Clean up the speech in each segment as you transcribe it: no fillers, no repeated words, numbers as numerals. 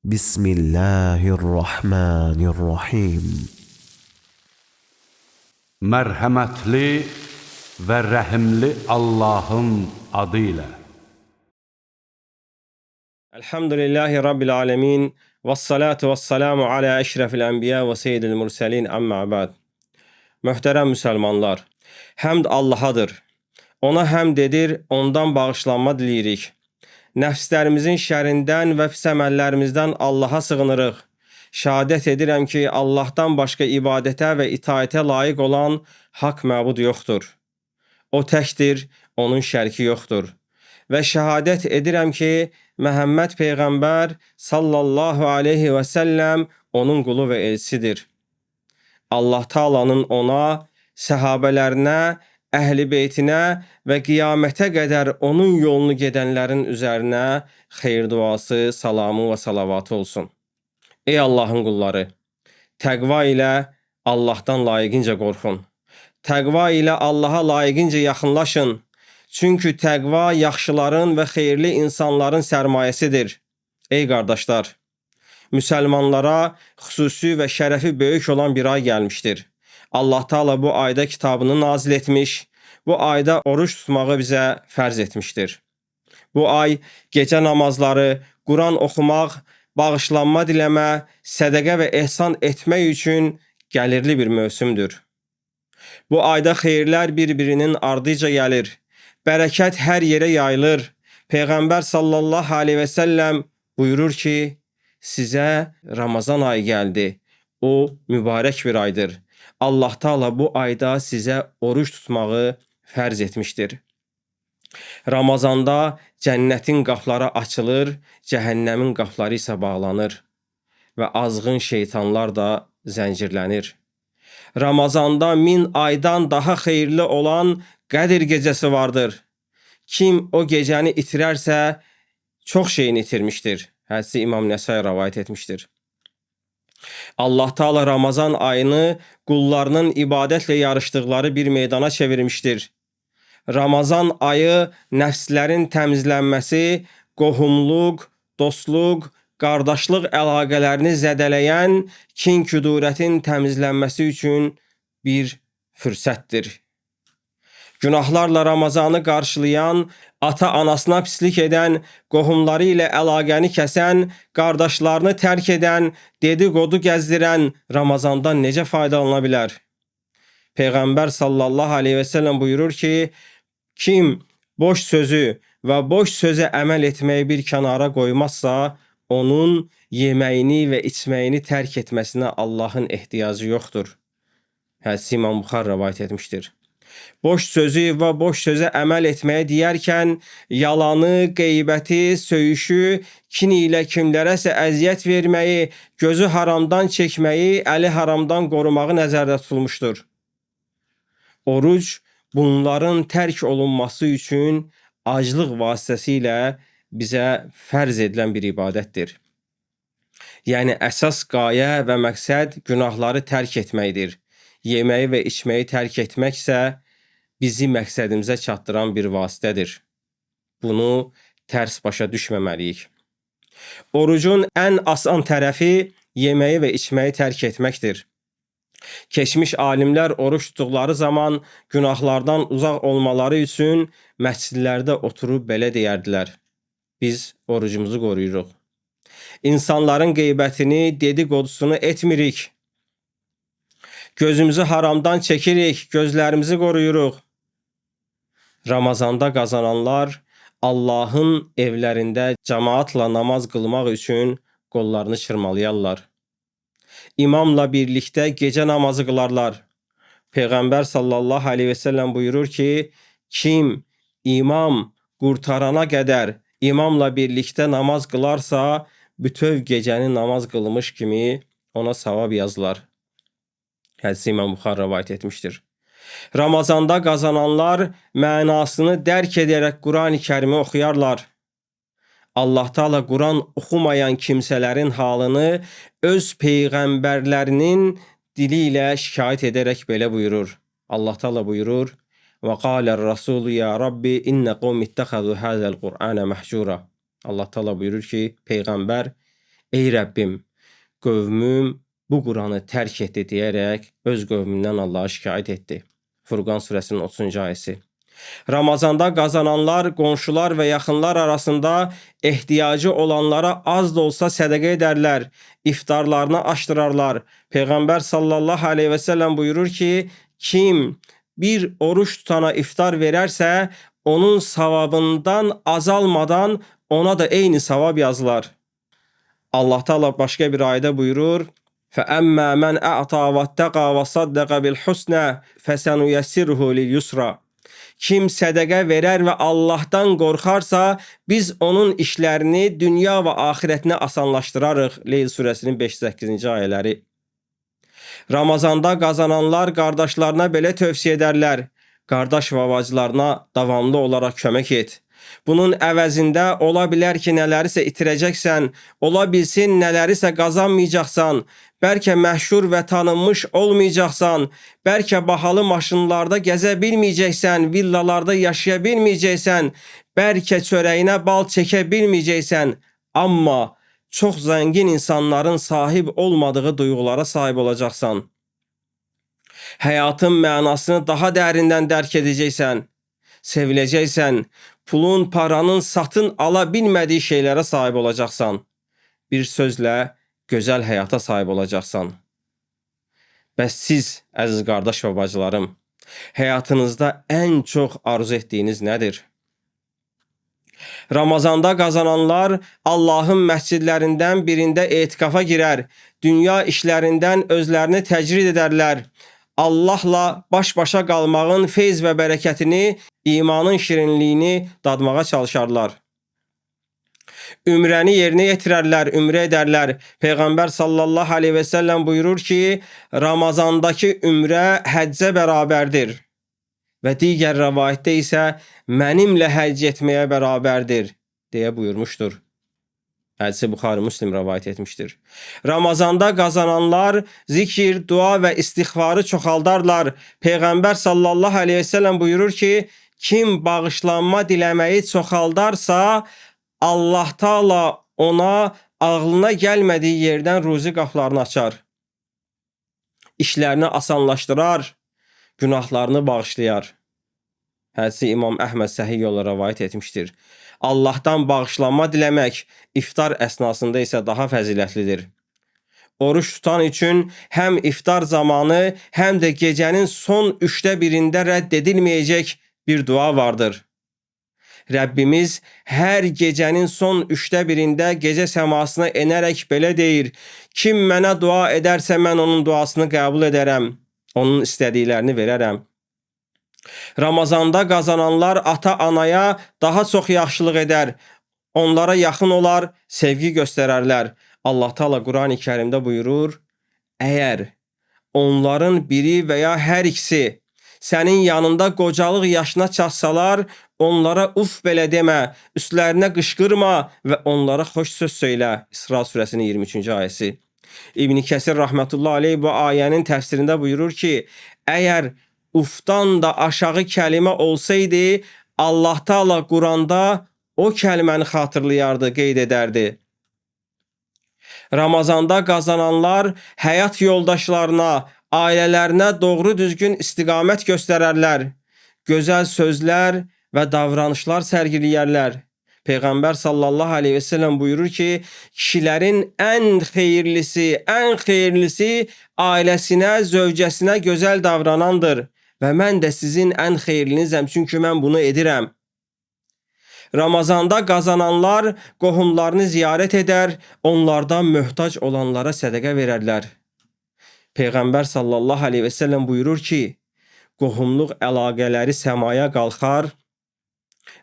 Bismillahirrahmanirrahim. Mərhəmətli və rəhimli Allahın adıyla. Elhamdülillahi Rabbil alemin. Vessalatu vesselamu ala eşrefil enbiya ve seyyidil murselin amma ba'd. Möhtərəm müsəlmanlar, həmd Allahadır. Ona həmd edir, ondan bağışlanma diləyirik. Nəfslərimizin şərindən və pis əməllərimizdən Allaha sığınırıq. Şəhadət edirəm ki, Allahdan başqa ibadətə və itaətə layiq olan haqq məbud yoxdur. O təkdir, onun şəriki yoxdur. Və şəhadət edirəm ki, Məhəmməd Peyğəmbər sallallahu aleyhi və səlləm onun qulu və elçisidir. Allah Taala'nın ona, səhabələrinə, əhl-i beytinə və qiyamətə qədər onun yolunu gedənlərin üzərinə xeyir duası, salamı və salavatı olsun. Ey Allahın qulları, təqva ilə Allahdan layiqincə qorxun. Təqva ilə Allaha layiqincə yaxınlaşın. Çünki təqva yaxşıların və xeyirli insanların sərmayəsidir. Ey qardaşlar, müsəlmanlara xüsusi və şərəfi böyük olan bir ay gəlmişdir. Allah Taala bu ayda kitabını nazil etmiş, bu ayda oruç tutmağı bizə fərz etmişdir. Bu ay gecə namazları, Quran oxumaq, bağışlanma diləmə, sədəqə və ehsan etmək üçün gəlirli bir mövsümdür. Bu ayda xeyirlər bir-birinin ardıca gəlir, bərəkət hər yerə yayılır. Peyğəmbər sallallahu aleyhi və səlləm buyurur ki, sizə Ramazan ayı gəldi, o mübarək bir aydır. Allah Taala bu ayda sizə oruç tutmağı fərz etmişdir. Ramazanda cənnətin qapıları açılır, cəhənnəmin qapıları isə bağlanır və azğın şeytanlar da zəncirlənir. Ramazanda 1000 aydan daha xeyirli olan Qədir gecəsi vardır. Kim o gecəni itirərsə, çox şeyini itirmişdir. Hədisi İmam Nəsai rəvayət etmişdir. Allah Taala Ramazan ayını qullarının ibadətlə yarışdıqları bir meydana çevirmişdir. Ramazan ayı nəfslərin təmizlənməsi, qohumluq, dostluq, qardaşlıq əlaqələrini zədələyən kin-küdurətin təmizlənməsi üçün bir fürsətdir. Günahlarla Ramazanı qarşılayan, ata-anasına pislik edən, qohumları ilə əlaqəni kəsən, qardaşlarını tərk edən, dedikodu gəzdirən Ramazandan necə faydalana bilər? Peyğəmbər sallallahu aleyhi və səlləm buyurur ki, kim boş sözü və boş sözə əməl etməyi bir kənara qoymazsa, onun yeməyini və içməyini tərk etməsinə Allahın ehtiyacı yoxdur. Hədisi İmam Buxari rəvayət etmişdir. Boş sözü və boş sözə əməl etməyə deyərkən, yalanı, qeybəti, söyüşü, kin ilə kimlərəsə əziyyət verməyi, gözü haramdan çəkməyi, əli haramdan qorumağı nəzərdə tutulmuşdur. Oruc, bunların tərk olunması üçün aclıq vasitəsilə bizə fərz edilən bir ibadətdir. Yəni, əsas qayə və məqsəd günahları tərk etməkdir. Yeməyi və içməyi tərk etməksə bizi məqsədimizə çatdıran bir vasitədir. Bunu tərs başa düşməməliyik. Orucun ən asan tərəfi yeməyi və içməyi tərk etməkdir. Keçmiş alimlər oruç tutduqları zaman günahlardan uzaq olmaları üçün məscidlərdə oturub belə deyərdilər: biz orucumuzu qoruyuruq. İnsanların qeybətini, dediqodusunu etmirik. Gözümüzü haramdan çəkirik, gözlərimizi qoruyuruq. Ramazanda qazananlar Allahın evlərində cəmaatla namaz qılmaq üçün qollarını çırmalayarlar. İmamla birlikdə gecə namazı qılarlar. Peyğəmbər sallallahu aleyhi və səlləm buyurur ki, kim imam qurtarana qədər imamla birlikdə namaz qılarsa, bütöv gecəni namaz qılmış kimi ona savab yazılar. Hədisi İmam Buxari rəvayət etmişdir. Ramazanda qazananlar mənasını dərk edərək Quran-ı Kərimi oxuyarlar. Allah Taala Quran oxumayan kimsələrin halını öz peyğəmbərlərinin dili ilə şikayət edərək belə buyurur. Allah Taala buyurur: "Və qaler-rasul ya Rabbi inne qawmi ittaxazu hazal Qur'ana mahjura." Allah Taala buyurur ki, peyğəmbər, Ey Rəbbim, qövmüm bu Quranı tərk etdi deyərək öz qövmündən Allaha şikayət etdi. Furqan surəsinin 30-cu ayəsi. Ramazanda qazananlar, qonşular və yaxınlar arasında ehtiyacı olanlara az da olsa sədaqə edərlər, iftarlarını açdırarlar. Peyğəmbər sallallahu aleyhi və səlləm buyurur ki, kim bir oruç tutana iftar verərsə, onun savabından azalmadan ona da eyni savab yazılar. Allah Teala başqa bir ayədə buyurur: "Fəəmmə men a'ta vettəqa və saddaqa bil husna fəsənuyassiruhu lil yusra." Kim sədaqə verər və Allahdan qorxarsa, biz onun işlərini dünya və axirətini asanlaşdırarıq. Leyl surəsinin 5-8-ci ayələri. Ramazanda qazananlar qardaşlarına belə tövsiyə edərlər: qardaş və bacılarına davamlı olaraq kömək et. Bunun əvəzində ola bilər ki, nələrisə itirəcəksən, ola bilsin nələrisə qazanmayacaqsan, bəlkə məşhur və tanınmış olmayacaqsan, bəlkə bahalı maşınlarda gəzə bilməyəcəksən, villalarda yaşaya bilməyəcəksən, bəlkə çörəyinə bal çəkə bilməyəcəksən, amma çox zəngin insanların sahib olmadığı duyğulara sahib olacaqsan. Həyatın mənasını daha dərindən dərk edəcəksən, seviləcəksən, pulun, paranın satın ala bilmədiyi şeylərə sahib olacaqsan. Bir sözlə, gözəl həyata sahib olacaqsan. Bəs siz, əziz qardaş və bacılarım, həyatınızda ən çox arzu etdiyiniz nədir? Ramazanda qazananlar Allahın məscidlərindən birində etikafa girər, dünya işlərindən özlərini təcrid edərlər. Allahla baş-başa qalmağın feyz və bərəkətini, imanın şirinliyini dadmağa çalışarlar. Ümrəni yerinə yetirərlər, ümrə edərlər. Peyğəmbər sallallahu aleyhi və səlləm buyurur ki, Ramazandakı ümrə həccə bərabərdir. Və digər rəvayətdə isə mənimlə həcc etməyə bərabərdir, deyə buyurmuşdur. Hədisi Buxari Müslim rəvayət etmişdir. Ramazanda qazananlar zikir, dua və istiğfarı çoxaldarlar. Peyğəmbər sallallahu aleyhi və səlləm buyurur ki, kim bağışlanma diləməyi çoxaldarsa, Allah Teala ona ağlına gəlmədiyi yerdən ruzi qapılarını açar. İşlərini asanlaşdırar, günahlarını bağışlayar. Hədisi İmam Əhməd səhih yolla rəvayət etmişdir. Allahdan bağışlanma diləmək iftar əsnasında isə daha fəzilətlidir. Oruç tutan üçün həm iftar zamanı, həm də gecənin son 1/3-də rədd edilməyəcək bir dua vardır. Rəbbimiz hər gecənin son 1/3-də gecə səmasına enərək belə deyir: kim mənə dua edərsə mən onun duasını qəbul edərəm, onun istədiklərini verərəm. Ramazanda qazananlar ata-anaya daha çox yaxşılıq edər, onlara yaxın olar, sevgi göstərərlər. Allah Teala Qurani Kərimdə buyurur: əgər onların biri və ya hər ikisi sənin yanında qocalıq yaşına çatsalar, onlara uf belə demə, üstlərinə qışqırma və onlara xoş söz söylə. İsra surəsinin 23-cü ayəsi. İbn Kəsir rəhmətullah aleyh bu ayənin təfsirində buyurur ki, əgər ufdan da aşağı kəlimə olsaydı, Allah Teala Quranda o kəlməni xatırlayardı, qeyd edərdi. Ramazanda qazananlar həyat yoldaşlarına, ailələrinə doğru düzgün istiqamət göstərərlər, gözəl sözlər və davranışlar sərgiləyərlər. Peyğəmbər sallallahu aleyhi və səlləm buyurur ki, kişilərin ən xeyirlisi ailəsinə, zövcəsinə gözəl davranandır və mən də sizin ən xeyirlinizəm, çünki mən bunu edirəm. Ramazanda qazananlar qohumlarını ziyarət edər, onlardan möhtac olanlara sədaqə verərlər. Peyğəmbər sallallahu aleyhi və səlləm buyurur ki, qohumluq əlaqələri səmaya qalxar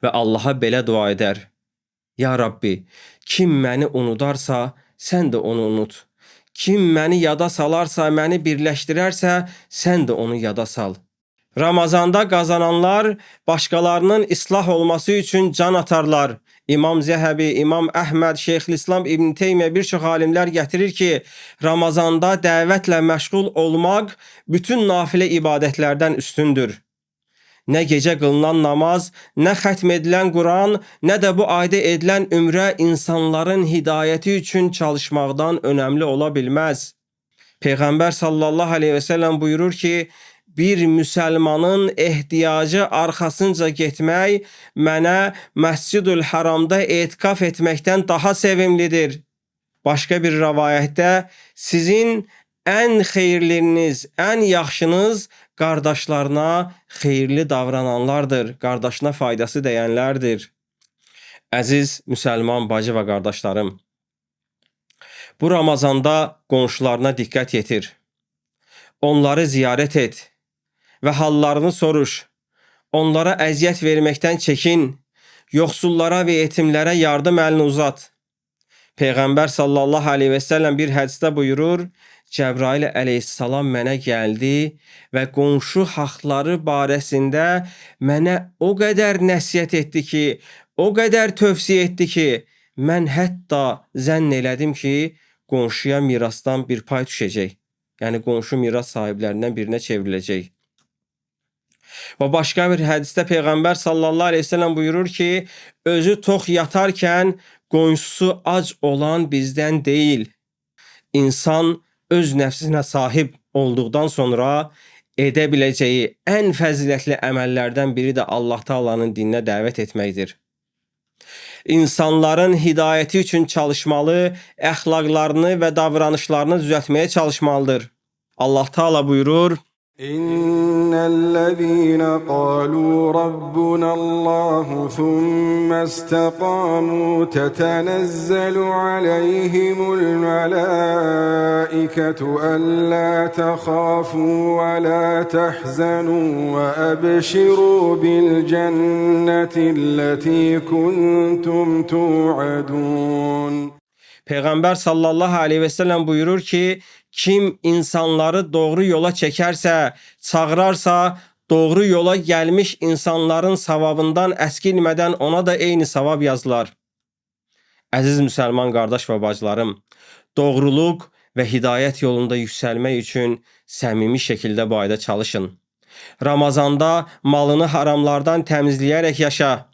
və Allaha belə dua edər: Ya Rabbi, kim məni unudarsa, sən də onu unut. Kim məni yada salarsa, məni birləşdirərsə, sən də onu yada sal. Ramazanda qazananlar başqalarının islah olması üçün can atarlar. İmam Zəhəbi, İmam Əhməd, Şeyxülislam İbn Teymiyyə bir çox alimlər gətirir ki, Ramazanda dəvətlə məşğul olmaq bütün nafilə ibadətlərdən üstündür. Nə gecə qılınan namaz, nə xətm edilən Quran, nə də bu ayda edilən ümrə insanların hidayəti üçün çalışmaqdan önəmli ola bilməz. Peyğəmbər sallallahu aleyhi və səlləm buyurur ki, bir müsəlmanın ehtiyacı arxasınca getmək mənə Məscidül Haramda etiqaf etməkdən daha sevimlidir. Başqa bir rivayətdə sizin ən xeyirliniz, ən yaxşınız qardaşlarına xeyirli davrananlardır, qardaşına faydası dəyənlərdir. Əziz müsəlman bacı və qardaşlarım, bu Ramazanda qonşularına diqqət yetir. Onları ziyarət et və hallarını soruş. Onlara əziyyət verməkdən çəkin. Yoxsullara və yetimlərə yardım əlini uzat. Peyğəmbər sallallahu aleyhi və səlləm bir hədisdə buyurur, Cəbrail əleyhissalam mənə gəldi və qonşu haqları barəsində mənə o qədər nəsihət etdi ki, o qədər tövsiyə etdi ki, mən hətta zənn elədim ki, qonşuya mirasdan bir pay düşəcək. Yəni qonşu miras sahiblərindən birinə çevriləcək. Və başqa bir hədisdə Peyğəmbər sallallahu aleyhi ve sellem buyurur ki, özü tox yatarkən qonşusu ac olan bizdən deyil. İnsan öz nəfsinə sahib olduqdan sonra edə biləcəyi ən fəzilətli əməllərdən biri də Allah Taala'nın dininə dəvət etməkdir. İnsanların hidayəti üçün çalışmalı, əxlaqlarını və davranışlarını düzəltməyə çalışmalıdır. Allah Taala buyurur: İnnellezîne qâlû rabbunallâhu thumme istaqâmû tetenezzelu aleyhimul melâiketu ellâ tehâfû ve lâ tehzenû ve ebşirû bil cennetilleti kuntum tu'adûn. Peyğəmbər sallallahu aleyhi və səlləm buyurur ki, kim insanları doğru yola çəkərsə, çağırarsa, doğru yola gəlmiş insanların savabından əskilmədən ona da eyni savab yazılar. Əziz müsəlman qardaş və bacılarım, doğruluq və hidayət yolunda yüksəlmək üçün səmimi şəkildə bu ayda çalışın. Ramazanda malını haramlardan təmizləyərək yaşa.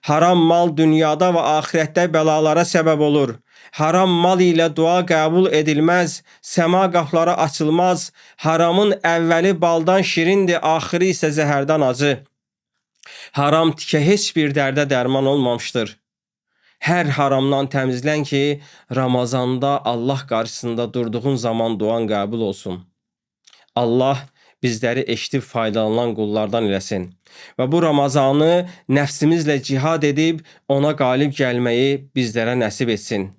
Haram mal dünyada və axirətdə bəlalara səbəb olur. Haram mal ilə dua qəbul edilməz, səma qapıları açılmaz. Haramın əvvəli baldan şirindir, axırı isə zəhərdən acı. Haram tikə heç bir dərdə dərman olmamışdır. Hər haramdan təmizlən ki, Ramazanda Allah qarşısında durduğun zaman duan qəbul olsun. Allah bizləri eşidib faydalanan qullardan eləsin. Və bu Ramazanı nəfsimizlə cihad edib ona qalib gəlməyi bizlərə nəsib etsin.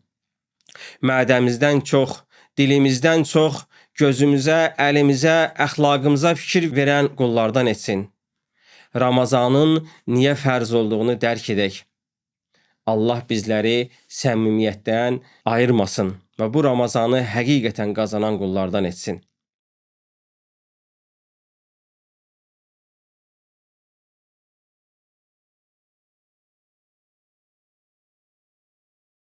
Mədəmizdən çox, dilimizdən çox, gözümüzə, əlimizə, əxlaqımıza fikir verən qullardan etsin. Ramazanın niyə fərz olduğunu dərk edək. Allah bizləri səmimiyyətdən ayırmasın və bu Ramazanı həqiqətən qazanan qullardan etsin.